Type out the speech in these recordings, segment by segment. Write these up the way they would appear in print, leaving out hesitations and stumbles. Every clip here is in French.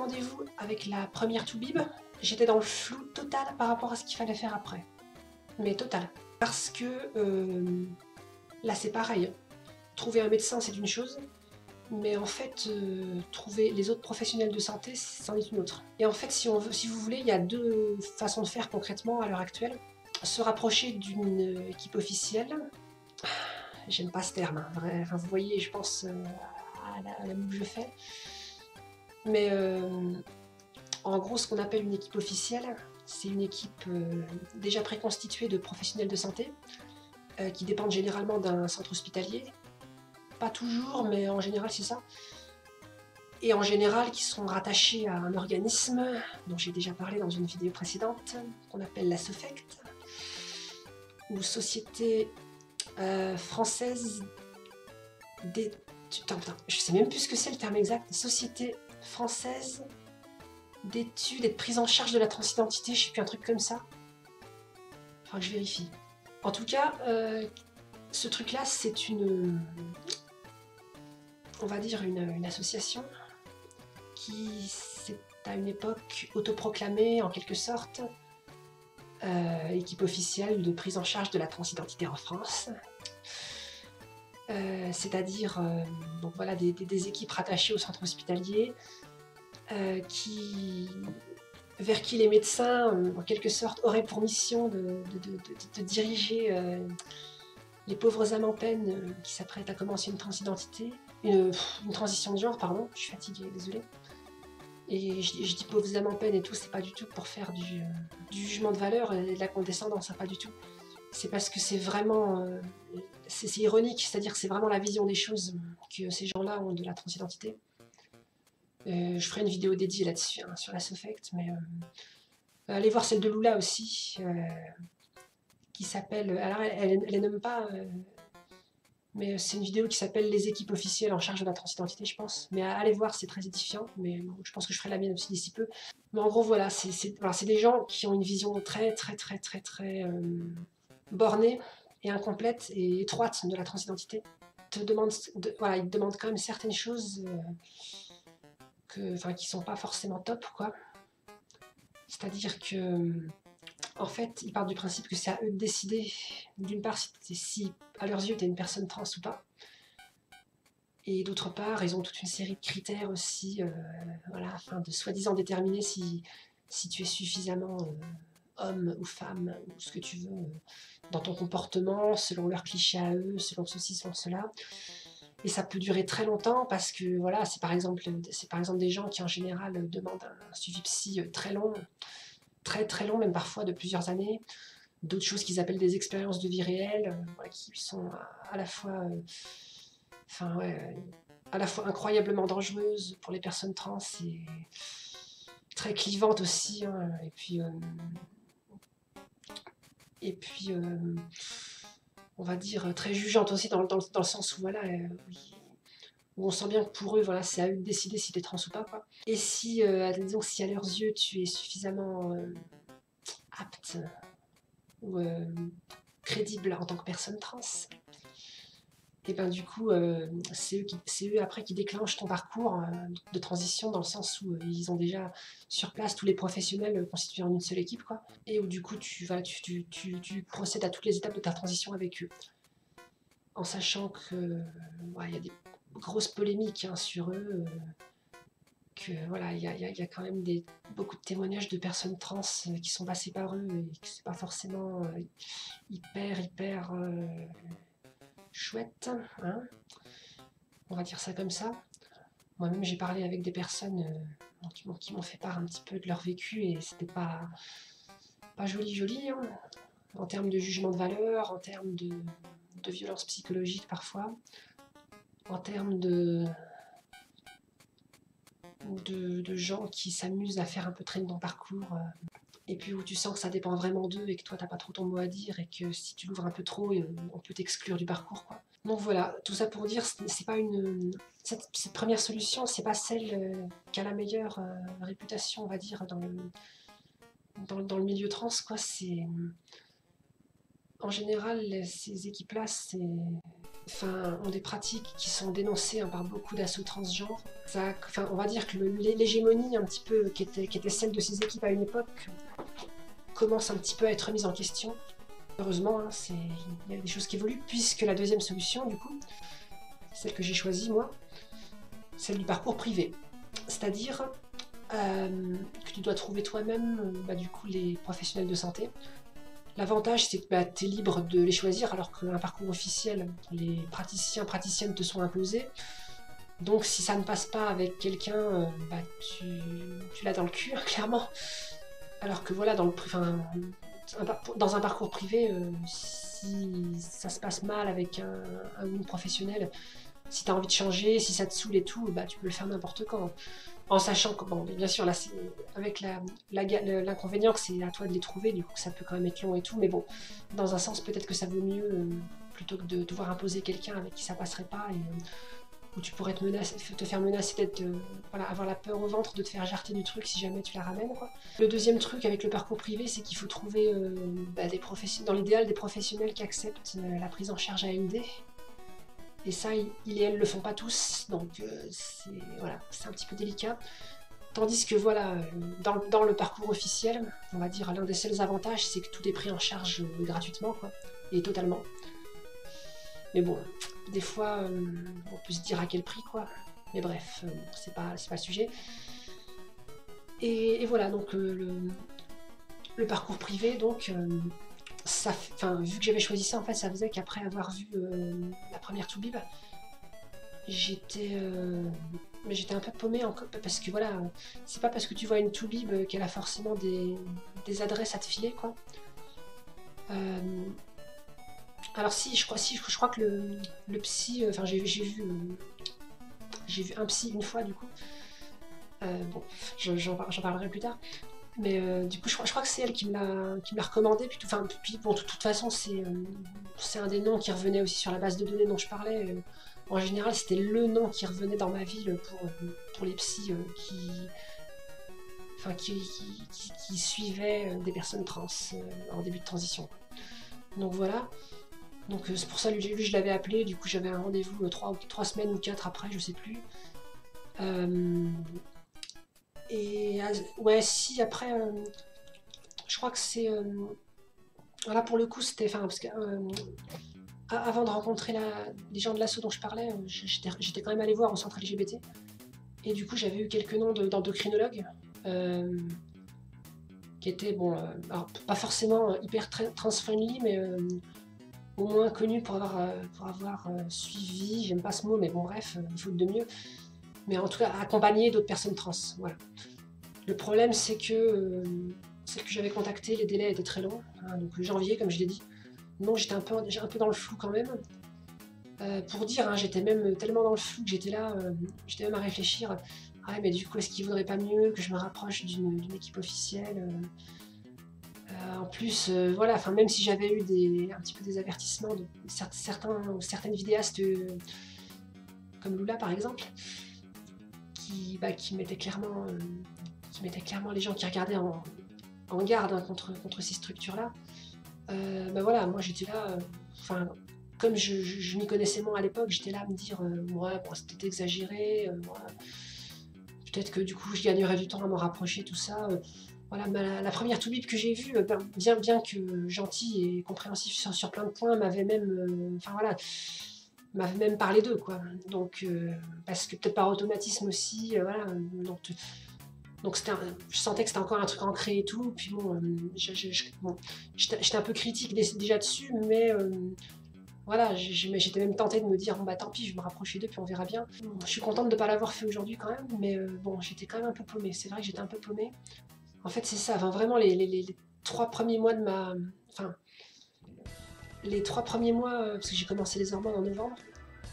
rendez-vous avec la première toubib, j'étais dans le flou total par rapport à ce qu'il fallait faire après. Mais total. Parce que là c'est pareil. Trouver un médecin c'est une chose, mais en fait trouver les autres professionnels de santé c'en est une autre. Et en fait si vous voulez, il y a deux façons de faire concrètement à l'heure actuelle. Se rapprocher d'une équipe officielle, j'aime pas ce terme, hein. Enfin, vous voyez je pense à la moue que je fais. Mais en gros, ce qu'on appelle une équipe officielle, c'est une équipe déjà préconstituée de professionnels de santé qui dépendent généralement d'un centre hospitalier. Pas toujours, mais en général c'est ça. Et en général qui sont rattachés à un organisme dont j'ai déjà parlé dans une vidéo précédente, qu'on appelle la SOFECT, ou Société française des... Putain, je sais même plus ce que c'est le terme exact. Société française d'études et de prise en charge de la transidentité, je sais plus, un truc comme ça. Faudra que je vérifie. En tout cas, ce truc-là, c'est une... on va dire une association qui s'est à une époque autoproclamée en quelque sorte équipe officielle de prise en charge de la transidentité en France. C'est-à-dire donc voilà, des équipes rattachées au centre hospitalier vers qui les médecins, en quelque sorte, auraient pour mission de diriger les pauvres âmes en peine qui s'apprêtent à commencer une transidentité, une transition de genre, pardon, je suis fatiguée, désolée. Et je dis pauvres âmes en peine et tout, c'est pas du tout pour faire du jugement de valeur et de la condescendance, hein, pas du tout. C'est parce que c'est vraiment... c'est ironique, c'est-à-dire que c'est vraiment la vision des choses que ces gens-là ont de la transidentité. Je ferai une vidéo dédiée là-dessus, hein, sur la SOFECT, mais allez voir celle de Lula aussi, qui s'appelle... Alors elle nomme pas... mais c'est une vidéo qui s'appelle « Les équipes officielles en charge de la transidentité », je pense. Mais allez voir, c'est très édifiant, mais bon, je pense que je ferai la mienne aussi d'ici peu. Mais en gros, voilà, c'est des gens qui ont une vision très bornée et incomplète et étroite de la transidentité. Voilà, ils te demandent quand même certaines choses qui sont pas forcément top, quoi. C'est-à-dire que, en fait, ils partent du principe que c'est à eux de décider, d'une part, si à leurs yeux, tu es une personne trans ou pas. Et d'autre part, ils ont toute une série de critères aussi, voilà, afin de soi-disant déterminer si tu es suffisamment homme ou femme, ou ce que tu veux, dans ton comportement, selon leurs clichés à eux, selon ceci, selon cela. Et ça peut durer très longtemps parce que voilà, c'est par exemple des gens qui en général demandent un suivi psy très long, très long, même parfois de plusieurs années. D'autres choses qu'ils appellent des expériences de vie réelle, voilà, qui sont à la fois, à la fois incroyablement dangereuses pour les personnes trans et très clivantes aussi, hein, et puis on va dire très jugeantes aussi dans le sens où voilà, où on sent bien que pour eux, voilà, c'est à eux de décider si t'es trans ou pas, quoi. Et si, disons, si à leurs yeux tu es suffisamment apte ou crédible en tant que personne trans, et ben du coup, c'est eux après qui déclenchent ton parcours de transition, dans le sens où ils ont déjà sur place tous les professionnels constitués en une seule équipe, quoi. Et où du coup tu procèdes à toutes les étapes de ta transition avec eux. En sachant que ouais, y a des grosses polémiques, hein, sur eux, que voilà, il y a quand même beaucoup de témoignages de personnes trans qui sont passées par eux et que c'est pas forcément hyper chouette, hein, on va dire ça comme ça. Moi-même j'ai parlé avec des personnes qui m'ont fait part un petit peu de leur vécu et c'était pas joli, hein, en termes de jugement de valeur, en termes de violence psychologique parfois, en termes de gens qui s'amusent à faire un peu traîner ton parcours, et puis où tu sens que ça dépend vraiment d'eux et que toi t'as pas trop ton mot à dire et que si tu l'ouvres un peu trop, on peut t'exclure du parcours, quoi. Donc voilà, tout ça pour dire, c'est pas cette première solution, c'est pas celle qui a la meilleure réputation, on va dire, dans le milieu trans, quoi. en général, ces équipes-là, ont des pratiques qui sont dénoncées par beaucoup d'assauts transgenres. On va dire que l'hégémonie un petit peu qui était celle de ces équipes à une époque commence un petit peu à être mise en question. Heureusement, hein, il y a des choses qui évoluent, puisque la deuxième solution, du coup, celle que j'ai choisie moi, celle du parcours privé. C'est-à-dire que tu dois trouver toi-même du coup les professionnels de santé. L'avantage, c'est que tu es libre de les choisir, alors qu'un parcours officiel, les praticiennes te sont imposés. Donc si ça ne passe pas avec quelqu'un, tu l'as dans le cul, hein, clairement. Alors que voilà, dans un parcours privé, si ça se passe mal avec un ou une professionnelle, si tu as envie de changer, si ça te saoule et tout, tu peux le faire n'importe quand. En sachant que, bon, bien sûr, là, c'est avec l'inconvénient que c'est à toi de les trouver, du coup, ça peut quand même être long et tout, mais bon, dans un sens, peut-être que ça vaut mieux, plutôt que de devoir imposer quelqu'un avec qui ça passerait pas, et où tu pourrais te faire menacer d'être, avoir la peur au ventre de te faire jarter du truc si jamais tu la ramènes, quoi. Le deuxième truc avec le parcours privé, c'est qu'il faut trouver, dans l'idéal, des professionnels qui acceptent la prise en charge AMD. Et ça, ils et elles le font pas tous, donc c'est un petit peu délicat. Tandis que voilà, dans le parcours officiel, on va dire l'un des seuls avantages, c'est que tout est pris en charge gratuitement, quoi, et totalement. Mais bon, des fois, on peut se dire à quel prix, quoi. Mais bref, c'est pas le sujet. Et voilà, donc le parcours privé, donc vu que j'avais choisi ça, en fait, ça faisait qu'après avoir vu la première Toubib, j'étais un peu paumée parce que voilà, c'est pas parce que tu vois une Toubib qu'elle a forcément des adresses à te filer, quoi. Alors si, je crois que le psy, j'ai vu un psy une fois, du coup. Bon, j'en parlerai plus tard. Mais du coup, je crois que c'est elle qui me l'a recommandé. Puis bon, de toute façon, c'est un des noms qui revenait aussi sur la base de données dont je parlais. En général, c'était le nom qui revenait dans ma ville pour les psys qui suivaient des personnes trans en début de transition. Donc voilà. Donc c'est pour ça, lui je l'avais appelé. Du coup, j'avais un rendez-vous 3 semaines ou 4 après, je sais plus. Et ouais, si après, je crois que c'est. Voilà, pour le coup, c'était. Parce que avant de rencontrer les gens de l'asso dont je parlais, j'étais quand même allé voir au centre LGBT. Et du coup, j'avais eu quelques noms d'endocrinologues qui étaient, bon, alors, pas forcément hyper trans-friendly, mais au moins connus pour avoir suivi, j'aime pas ce mot, mais bon, bref, faute de mieux. Mais en tout cas, accompagné d'autres personnes trans, voilà. Le problème, c'est que celle que j'avais contactée, les délais étaient très longs, hein, donc janvier, comme je l'ai dit. Non, j'étais un peu dans le flou quand même. Pour dire, hein, j'étais même tellement dans le flou que j'étais même à réfléchir. Ah, mais du coup, est-ce qu'il vaudrait pas mieux que je me rapproche d'une équipe officielle en plus, voilà, même si j'avais eu un petit peu des avertissements de certaines vidéastes comme Lula par exemple, qui mettaient clairement les gens qui regardaient en garde, hein, contre ces structures-là. Voilà, moi j'étais là, comme je m'y connaissais moins à l'époque, j'étais là à me dire ouais, bon, c'était exagéré, peut-être que du coup je gagnerais du temps à m'en rapprocher, tout ça. Voilà, la première Toubib que j'ai vue, bien que gentille et compréhensif sur plein de points, m'avait même, m'avait même parlé d'eux, quoi. Donc, parce que peut-être par automatisme aussi, voilà. Donc je sentais que c'était encore un truc ancré et tout. Puis bon, j'étais un peu critique déjà dessus, mais voilà, j'étais même tentée de me dire, bon tant pis, je vais me rapprocher d'eux, puis on verra bien. Je suis contente de ne pas l'avoir fait aujourd'hui quand même, mais bon, j'étais quand même un peu paumée. C'est vrai que j'étais un peu paumée. En fait, c'est ça, vraiment les 3 premiers mois de ma... les 3 premiers mois, parce que j'ai commencé les hormones en novembre,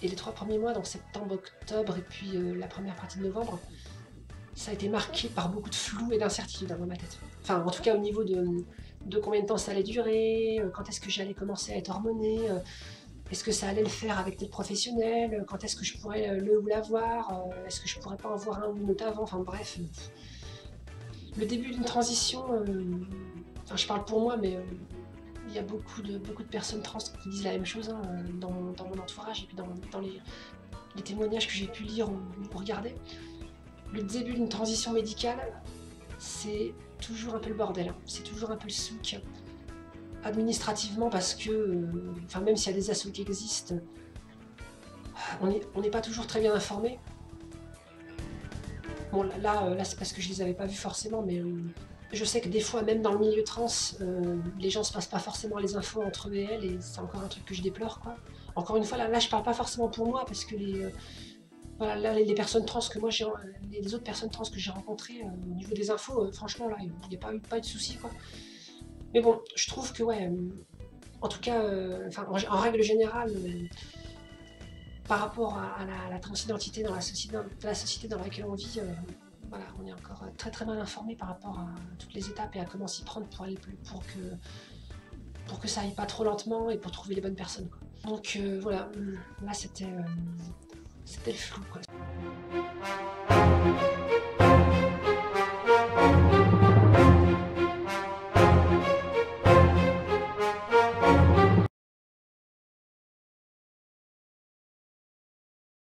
et les 3 premiers mois, donc septembre, octobre, et puis la première partie de novembre, ça a été marqué par beaucoup de flou et d'incertitude dans ma tête. En tout cas, au niveau de combien de temps ça allait durer, quand est-ce que j'allais commencer à être hormonée, est-ce que ça allait le faire avec tes professionnels, quand est-ce que je pourrais le ou la voir, est-ce que je pourrais pas en voir un ou une autre avant, bref. Le début d'une transition, je parle pour moi, mais y a beaucoup de personnes trans qui disent la même chose hein, dans mon entourage et puis dans les témoignages que j'ai pu lire ou regarder. Le début d'une transition médicale, c'est toujours un peu le bordel, hein. C'est toujours un peu le souk administrativement parce que, enfin même s'il y a des assos qui existent, on n'est pas toujours très bien informé. Bon là c'est parce que je les avais pas vus forcément, mais je sais que des fois même dans le milieu trans, les gens se passent pas forcément les infos entre eux et elles, et c'est encore un truc que je déplore quoi. Encore une fois là je parle pas forcément pour moi parce que voilà, là, les personnes trans que moi les autres personnes trans que j'ai rencontrées au niveau des infos, franchement là il n'y a pas eu de soucis quoi. Mais bon, je trouve que ouais, en tout cas, en règle générale, par rapport à la transidentité dans la société dans laquelle on vit, voilà, on est encore très très mal informé par rapport à toutes les étapes et à comment s'y prendre pour que ça aille pas trop lentement et pour trouver les bonnes personnes, quoi. Donc voilà, là c'était le flou quoi.